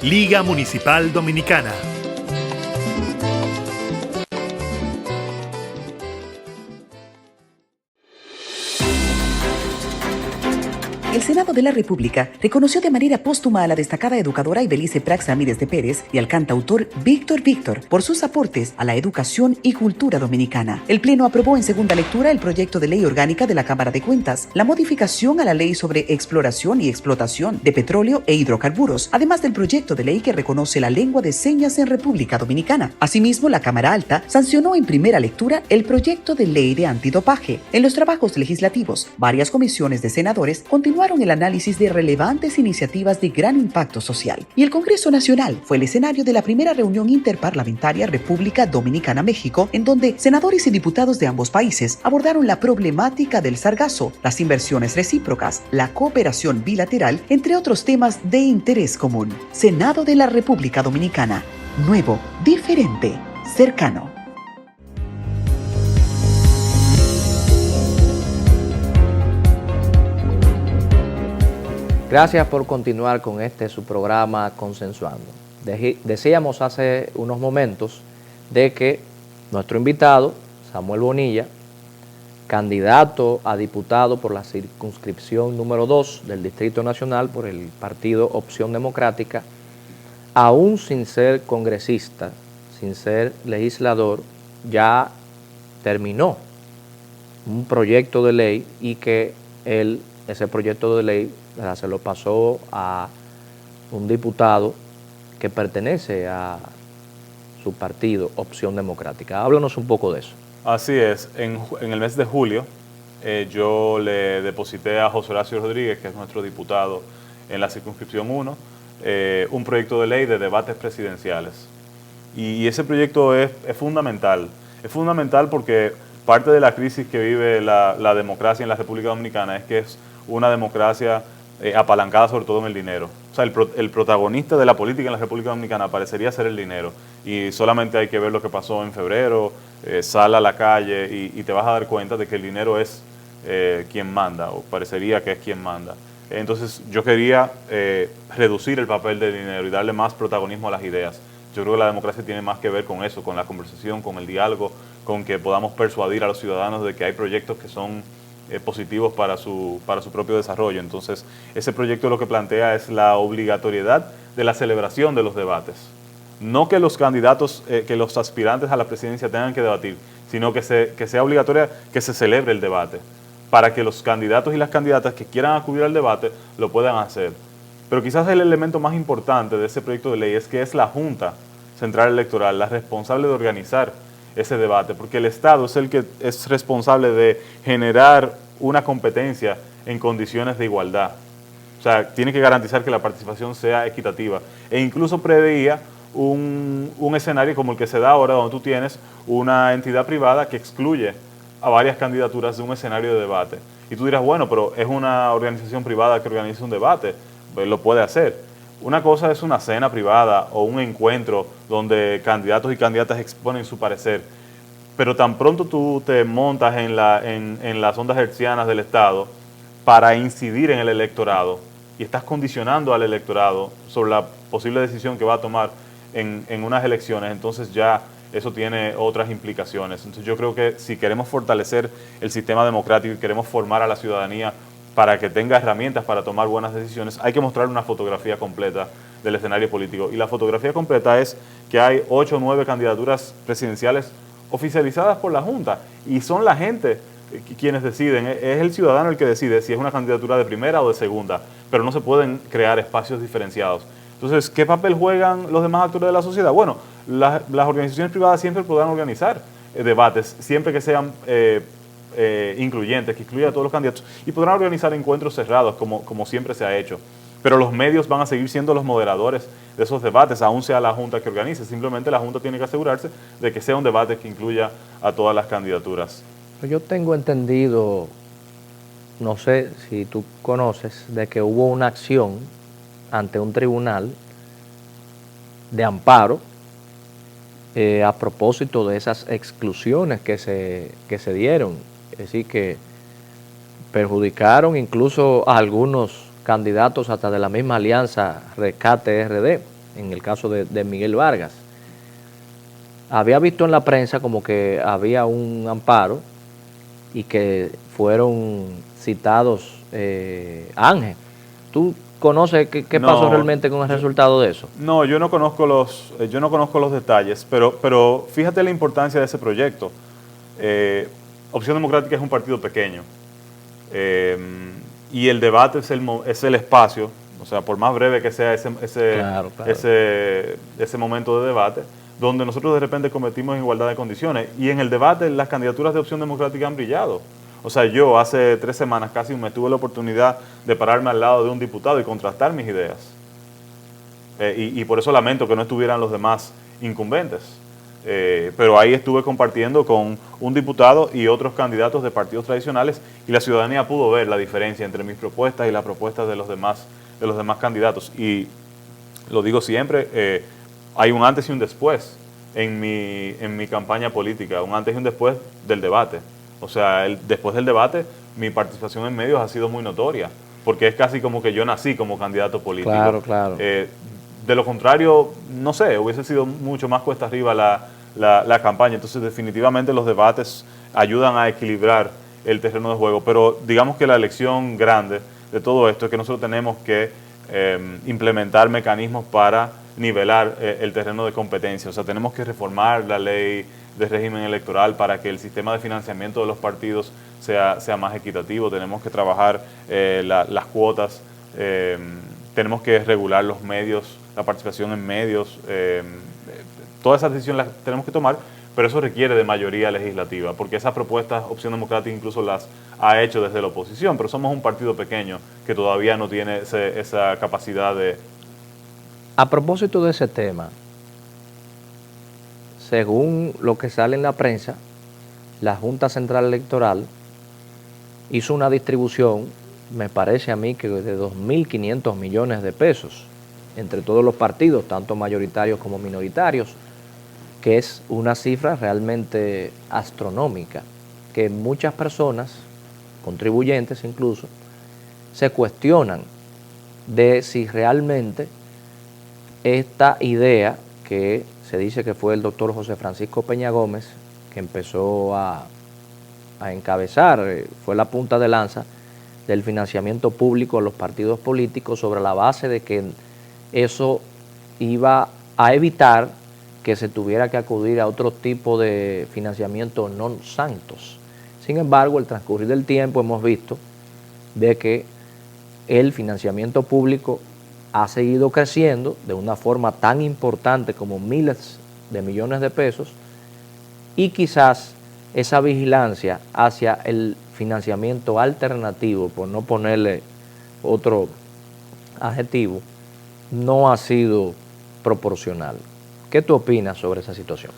Liga Municipal Dominicana. El Senado de la República reconoció de manera póstuma a la destacada educadora Ibelice Praxa Mírez de Pérez y al cantautor Víctor Víctor por sus aportes a la educación y cultura dominicana. El Pleno aprobó en segunda lectura el proyecto de ley orgánica de la Cámara de Cuentas, la modificación a la ley sobre exploración y explotación de petróleo e hidrocarburos, además del proyecto de ley que reconoce la lengua de señas en República Dominicana. Asimismo, la Cámara Alta sancionó en primera lectura el proyecto de ley de antidopaje. En los trabajos legislativos, varias comisiones de senadores continuaron el análisis de relevantes iniciativas de gran impacto social. Y el Congreso Nacional fue el escenario de la primera reunión interparlamentaria República Dominicana-México, en donde senadores y diputados de ambos países abordaron la problemática del sargazo, las inversiones recíprocas, la cooperación bilateral, entre otros temas de interés común. Senado de la República Dominicana. Nuevo, diferente, cercano. Gracias por continuar con su programa Consensuando. Decíamos hace unos momentos de que nuestro invitado, Samuel Bonilla, candidato a diputado por la circunscripción número 2 del Distrito Nacional por el partido Opción Democrática, aún sin ser congresista, sin ser legislador, ya terminó un proyecto de ley y que ese proyecto de ley se lo pasó a un diputado que pertenece a su partido, Opción Democrática. Háblanos un poco de eso. Así es, en el mes de julio yo le deposité a José Horacio Rodríguez, que es nuestro diputado en la circunscripción 1, un proyecto de ley de debates presidenciales. Y ese proyecto es fundamental. Es fundamental porque parte de la crisis que vive la democracia en la República Dominicana es que es una democracia apalancada sobre todo en el dinero. O sea, el protagonista de la política en la República Dominicana parecería ser el dinero. Y solamente hay que ver lo que pasó en febrero, sal a la calle y te vas a dar cuenta de que el dinero es quien manda, o parecería que es quien manda. Entonces yo quería reducir el papel del dinero y darle más protagonismo a las ideas. Yo creo que la democracia tiene más que ver con eso, con la conversación, con el diálogo, con que podamos persuadir a los ciudadanos de que hay proyectos que son positivos para su propio desarrollo. Entonces, ese proyecto lo que plantea es la obligatoriedad de la celebración de los debates. No que los candidatos, que los aspirantes a la presidencia tengan que debatir, sino que sea obligatoria que se celebre el debate, para que los candidatos y las candidatas que quieran acudir al debate lo puedan hacer. Pero quizás el elemento más importante de ese proyecto de ley es que es la Junta Central Electoral la responsable de organizar ese debate, porque el Estado es el que es responsable de generar una competencia en condiciones de igualdad. O sea, tiene que garantizar que la participación sea equitativa. E incluso preveía un escenario como el que se da ahora, donde tú tienes una entidad privada que excluye a varias candidaturas de un escenario de debate. Y tú dirás, bueno, pero es una organización privada que organiza un debate, pues lo puede hacer. Una cosa es una cena privada o un encuentro donde candidatos y candidatas exponen su parecer, pero tan pronto tú te montas en las ondas hertzianas del Estado para incidir en el electorado y estás condicionando al electorado sobre la posible decisión que va a tomar en unas elecciones, entonces ya eso tiene otras implicaciones. Entonces yo creo que si queremos fortalecer el sistema democrático y queremos formar a la ciudadanía para que tenga herramientas para tomar buenas decisiones, hay que mostrar una fotografía completa del escenario político. Y la fotografía completa es que hay 8 o 9 candidaturas presidenciales oficializadas por la Junta y son la gente quienes deciden, es el ciudadano el que decide si es una candidatura de primera o de segunda, pero no se pueden crear espacios diferenciados. Entonces, ¿qué papel juegan los demás actores de la sociedad? Bueno, las organizaciones privadas siempre podrán organizar debates, siempre que sean incluyentes, que incluya a todos los candidatos, y podrán organizar encuentros cerrados, como siempre se ha hecho. Pero los medios van a seguir siendo los moderadores de esos debates, aún sea la Junta que organice. Simplemente la Junta tiene que asegurarse de que sea un debate que incluya a todas las candidaturas. Yo tengo entendido, no sé si tú conoces, de que hubo una acción ante un tribunal de amparo a propósito de esas exclusiones que se dieron. Es decir, que perjudicaron incluso a algunos candidatos hasta de la misma alianza Rescate RD, en el caso de Miguel Vargas. Había visto en la prensa como que había un amparo y que fueron citados Ángel. ¿Tú conoces qué pasó realmente con el resultado de eso? No, yo no conozco los detalles, pero fíjate la importancia de ese proyecto. Opción Democrática es un partido pequeño y el debate es el espacio, o sea, por más breve que sea ese momento de debate, donde nosotros de repente competimos en igualdad de condiciones. Y en el debate las candidaturas de Opción Democrática han brillado. O sea, yo hace 3 semanas, casi un mes, tuve la oportunidad de pararme al lado de un diputado y contrastar mis ideas. Y por eso lamento que no estuvieran los demás incumbentes. Pero ahí estuve compartiendo con un diputado y otros candidatos de partidos tradicionales y la ciudadanía pudo ver la diferencia entre mis propuestas y las propuestas de los demás candidatos. Y lo digo siempre, hay un antes y un después en mi campaña política, un antes y un después del debate. O sea, después del debate, mi participación en medios ha sido muy notoria, porque es casi como que yo nací como candidato político. Claro, claro. De lo contrario, no sé, hubiese sido mucho más cuesta arriba la campaña. Entonces, definitivamente los debates ayudan a equilibrar el terreno de juego. Pero digamos que la lección grande de todo esto es que nosotros tenemos que implementar mecanismos para nivelar el terreno de competencia. O sea, tenemos que reformar la ley de régimen electoral para que el sistema de financiamiento de los partidos sea más equitativo. Tenemos que trabajar las cuotas, tenemos que regular los medios, la participación en medios. Todas esas decisiones las tenemos que tomar, pero eso requiere de mayoría legislativa, porque esas propuestas Opción Democrática incluso las ha hecho desde la oposición, pero somos un partido pequeño que todavía no tiene esa capacidad de... A propósito de ese tema, según lo que sale en la prensa, la Junta Central Electoral hizo una distribución, me parece a mí, que de 2.500 millones de pesos entre todos los partidos, tanto mayoritarios como minoritarios, que es una cifra realmente astronómica, que muchas personas, contribuyentes incluso, se cuestionan de si realmente esta idea, que se dice que fue el doctor José Francisco Peña Gómez que empezó a encabezar, fue la punta de lanza del financiamiento público a los partidos políticos, sobre la base de que eso iba a evitar que se tuviera que acudir a otro tipo de financiamiento non santos. Sin embargo, al transcurrir del tiempo hemos visto de que el financiamiento público ha seguido creciendo de una forma tan importante como miles de millones de pesos, y quizás esa vigilancia hacia el financiamiento alternativo, por no ponerle otro adjetivo, no ha sido proporcional. ¿Qué tú opinas sobre esa situación?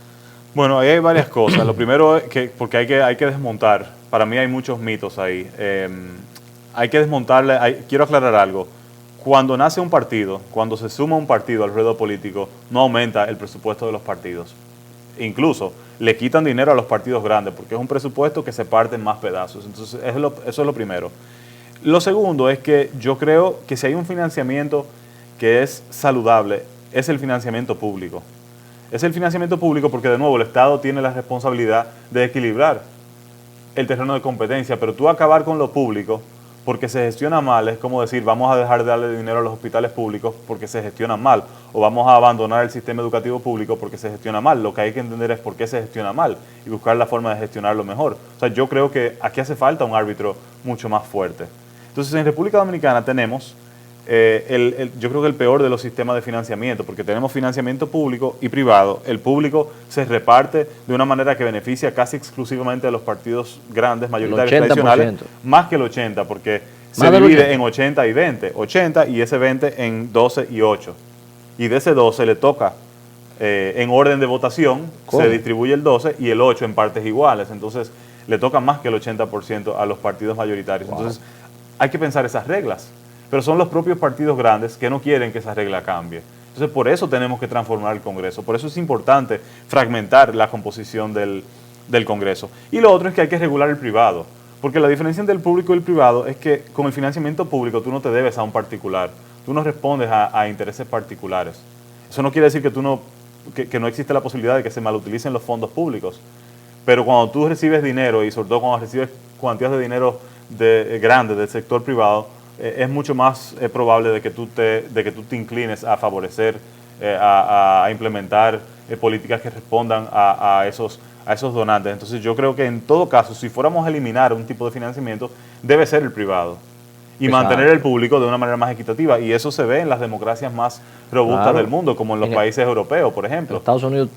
Bueno, ahí hay varias cosas. Lo primero es que, porque hay que desmontar, para mí hay muchos mitos ahí. Hay que desmontarle, quiero aclarar algo. Cuando nace un partido, cuando se suma un partido al ruedo político, no aumenta el presupuesto de los partidos. Incluso le quitan dinero a los partidos grandes, porque es un presupuesto que se parte en más pedazos. Entonces, eso es lo primero. Lo segundo es que yo creo que si hay un financiamiento que es saludable, es el financiamiento público. Es el financiamiento público porque, de nuevo, el Estado tiene la responsabilidad de equilibrar el terreno de competencia, pero tú acabar con lo público porque se gestiona mal es como decir, vamos a dejar de darle dinero a los hospitales públicos porque se gestionan mal, o vamos a abandonar el sistema educativo público porque se gestiona mal. Lo que hay que entender es por qué se gestiona mal y buscar la forma de gestionarlo mejor. O sea, yo creo que aquí hace falta un árbitro mucho más fuerte. Entonces, en República Dominicana tenemos yo creo que el peor de los sistemas de financiamiento, porque tenemos financiamiento público y privado. El público se reparte de una manera que beneficia casi exclusivamente a los partidos grandes, mayoritarios, tradicionales, más que el 80%, porque se divide en 80 y 20, 80 y ese 20 en 12 y 8. Y de ese 12 le toca, en orden de votación, se distribuye el 12 y el 8 en partes iguales. Entonces, le toca más que el 80% a los partidos mayoritarios. Entonces, hay que pensar esas reglas. Pero son los propios partidos grandes que no quieren que esa regla cambie. Entonces, por eso tenemos que transformar el Congreso. Por eso es importante fragmentar la composición del Congreso. Y lo otro es que hay que regular el privado. Porque la diferencia entre el público y el privado es que con el financiamiento público tú no te debes a un particular. Tú no respondes a intereses particulares. Eso no quiere decir que no existe la posibilidad de que se malutilicen los fondos públicos. Pero cuando tú recibes dinero, y sobre todo cuando recibes cuantías de dinero grandes del sector privado, es mucho más probable de que tú te inclines a favorecer, a implementar políticas que respondan a esos donantes. Entonces, yo creo que en todo caso, si fuéramos a eliminar un tipo de financiamiento, debe ser el privado y mantener el público de una manera más equitativa. Y eso se ve en las democracias más robustas del mundo, como en los países europeos, por ejemplo. En Estados Unidos,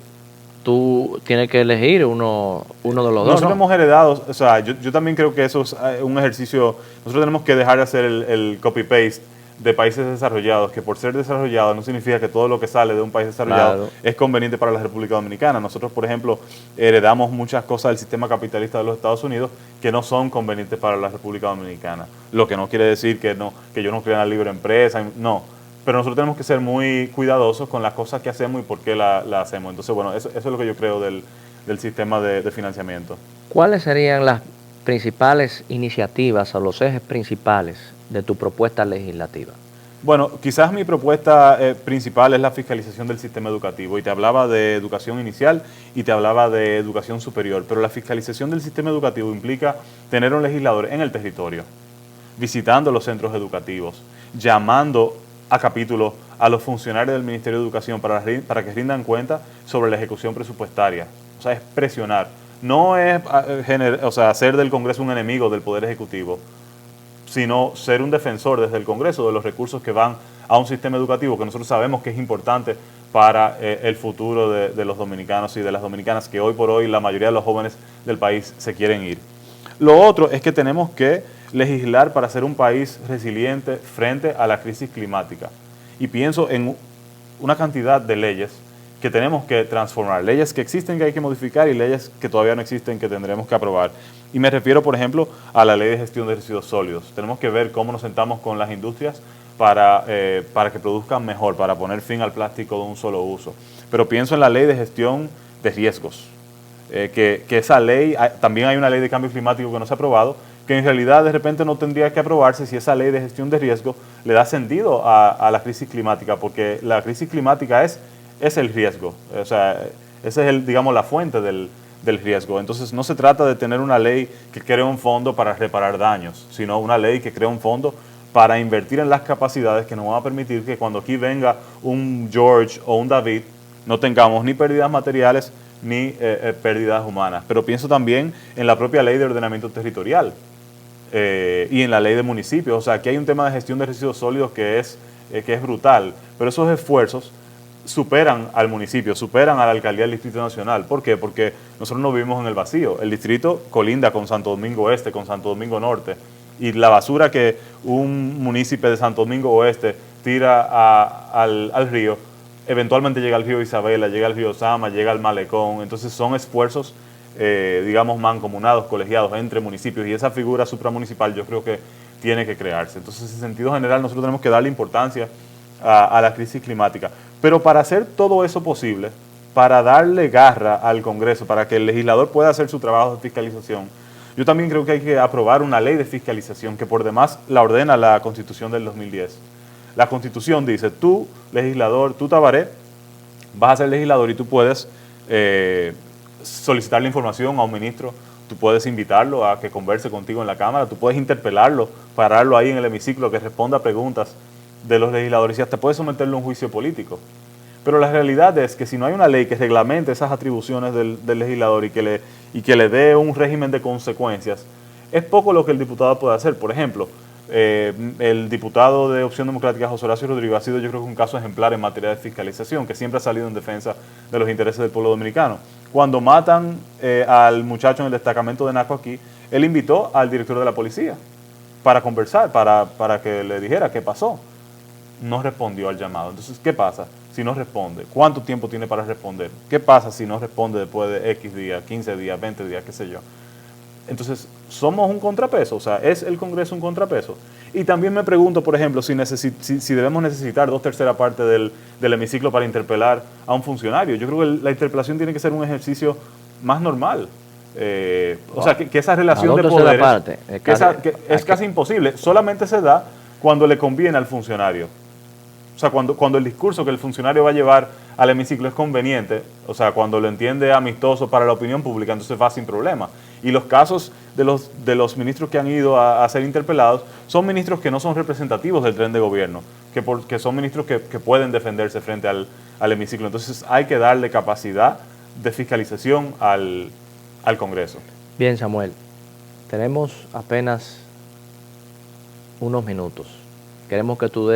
tú tienes que elegir uno de los dos. Nosotros hemos heredado, o sea, yo también creo que eso es un ejercicio. Nosotros tenemos que dejar de hacer el copy-paste de países desarrollados, que por ser desarrollado no significa que todo lo que sale de un país desarrollado es conveniente para la República Dominicana. Nosotros, por ejemplo, heredamos muchas cosas del sistema capitalista de los Estados Unidos que no son convenientes para la República Dominicana. Lo que no quiere decir que yo no crea en la libre empresa, no. Pero nosotros tenemos que ser muy cuidadosos con las cosas que hacemos y por qué la hacemos. Entonces, bueno, eso es lo que yo creo del sistema de financiamiento. ¿Cuáles serían las principales iniciativas o los ejes principales de tu propuesta legislativa? Bueno, quizás mi propuesta principal es la fiscalización del sistema educativo. Y te hablaba de educación inicial y te hablaba de educación superior. Pero la fiscalización del sistema educativo implica tener un legislador en el territorio, visitando los centros educativos, llamando a capítulo a los funcionarios del Ministerio de Educación para que rindan cuenta sobre la ejecución presupuestaria. O sea, es presionar. No es hacer del Congreso un enemigo del Poder Ejecutivo, sino ser un defensor desde el Congreso de los recursos que van a un sistema educativo que nosotros sabemos que es importante para el futuro de los dominicanos y de las dominicanas, que hoy por hoy la mayoría de los jóvenes del país se quieren ir. Lo otro es que tenemos que legislar para ser un país resiliente frente a la crisis climática. Y pienso en una cantidad de leyes que tenemos que transformar, leyes que existen que hay que modificar y leyes que todavía no existen que tendremos que aprobar. Y me refiero, por ejemplo, a la ley de gestión de residuos sólidos. Tenemos que ver cómo nos sentamos con las industrias para que produzcan mejor, para poner fin al plástico de un solo uso. Pero pienso en la ley de gestión de riesgos, que esa ley, también hay una ley de cambio climático que no se ha aprobado, que en realidad de repente no tendría que aprobarse si esa ley de gestión de riesgos le da sentido a la crisis climática, porque la crisis climática es el riesgo, o sea, esa es digamos, la fuente del riesgo. Entonces no se trata de tener una ley que cree un fondo para reparar daños, sino una ley que crea un fondo para invertir en las capacidades que nos van a permitir que cuando aquí venga un George o un David no tengamos ni pérdidas materiales ni pérdidas humanas. Pero pienso también en la propia ley de ordenamiento territorial y en la ley de municipios. O sea, aquí hay un tema de gestión de residuos sólidos que es brutal, pero esos esfuerzos superan al municipio, superan a la alcaldía del Distrito Nacional. ¿Por qué? Porque nosotros no vivimos en el vacío. El distrito colinda con Santo Domingo Este, con Santo Domingo Norte, y la basura que un municipio de Santo Domingo Oeste tira al río, eventualmente llega al río Isabela, llega al río Sama, llega al Malecón. Entonces son esfuerzos, digamos, mancomunados, colegiados entre municipios, y esa figura supramunicipal yo creo que tiene que crearse. Entonces, en sentido general, nosotros tenemos que darle importancia a la crisis climática. Pero para hacer todo eso posible, para darle garra al Congreso, para que el legislador pueda hacer su trabajo de fiscalización, yo también creo que hay que aprobar una ley de fiscalización que por demás la ordena la Constitución del 2010. La Constitución dice, tú, legislador, tú, Tabaré, vas a ser legislador y tú puedes solicitarle información a un ministro, tú puedes invitarlo a que converse contigo en la Cámara, tú puedes interpelarlo, pararlo ahí en el hemiciclo, que responda a preguntas de los legisladores y hasta puedes someterlo a un juicio político. Pero la realidad es que si no hay una ley que reglamente esas atribuciones del legislador y que le dé un régimen de consecuencias, es poco lo que el diputado puede hacer. Por ejemplo, el diputado de Opción Democrática, José Horacio Rodrigo, ha sido yo creo que un caso ejemplar en materia de fiscalización, que siempre ha salido en defensa de los intereses del pueblo dominicano. Cuando matan al muchacho en el destacamento de Naco aquí, él invitó al director de la policía para conversar, para que le dijera qué pasó. No respondió al llamado. Entonces, ¿qué pasa si no responde? ¿Cuánto tiempo tiene para responder? ¿Qué pasa si no responde después de X días, 15 días, 20 días, qué sé yo? Entonces, somos un contrapeso, o sea, ¿es el Congreso un contrapeso? Y también me pregunto, por ejemplo, si debemos necesitar 2/3 partes del hemiciclo para interpelar a un funcionario. Yo creo que la interpelación tiene que ser un ejercicio más normal. O sea, que esa relación de poderes es casi imposible. Solamente se da cuando le conviene al funcionario. O sea, cuando el discurso que el funcionario va a llevar al hemiciclo es conveniente, o sea, cuando lo entiende amistoso para la opinión pública, entonces va sin problema. Y los casos de los ministros que han ido a ser interpelados son ministros que no son representativos del tren de gobierno, que son ministros que pueden defenderse frente al hemiciclo. Entonces hay que darle capacidad de fiscalización al Congreso. Bien, Samuel, tenemos apenas unos minutos. Queremos que tú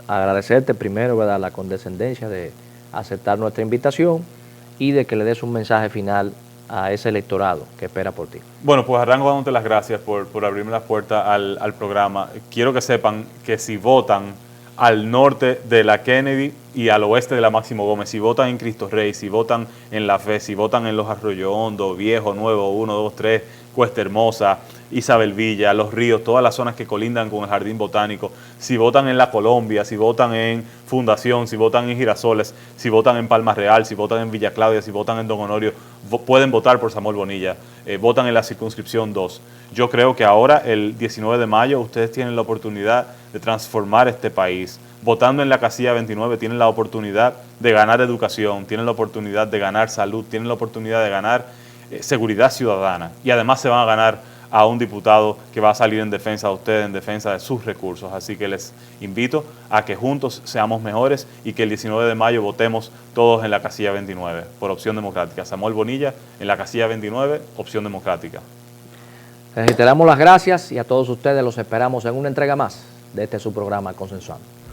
agradecerte primero, ¿verdad?, la condescendencia de aceptar nuestra invitación y de que le des un mensaje final a ese electorado que espera por ti. Bueno, pues arranco dándote las gracias por abrirme las puertas al programa. Quiero que sepan que si votan al norte de la Kennedy y al oeste de la Máximo Gómez, si votan en Cristo Rey, si votan en La Fe, si votan en Los Arroyo Hondo, Viejo, Nuevo, 1, 2, 3, Cuesta Hermosa, Isabel Villa, Los Ríos, todas las zonas que colindan con el Jardín Botánico, si votan en La Colombia, si votan en Fundación, si votan en Girasoles, si votan en Palma Real, si votan en Villa Claudia, si votan en Don Honorio, pueden votar por Samuel Bonilla, votan en la circunscripción 2. Yo creo que ahora, el 19 de mayo, ustedes tienen la oportunidad de transformar este país. Votando en la casilla 29 tienen la oportunidad de ganar educación, tienen la oportunidad de ganar salud, tienen la oportunidad de ganar seguridad ciudadana y además se van a ganar a un diputado que va a salir en defensa de ustedes, en defensa de sus recursos. Así que les invito a que juntos seamos mejores y que el 19 de mayo votemos todos en la casilla 29, por Opción Democrática. Samuel Bonilla en la casilla 29, Opción Democrática. Les reiteramos las gracias y a todos ustedes los esperamos en una entrega más de este su programa Consensuando.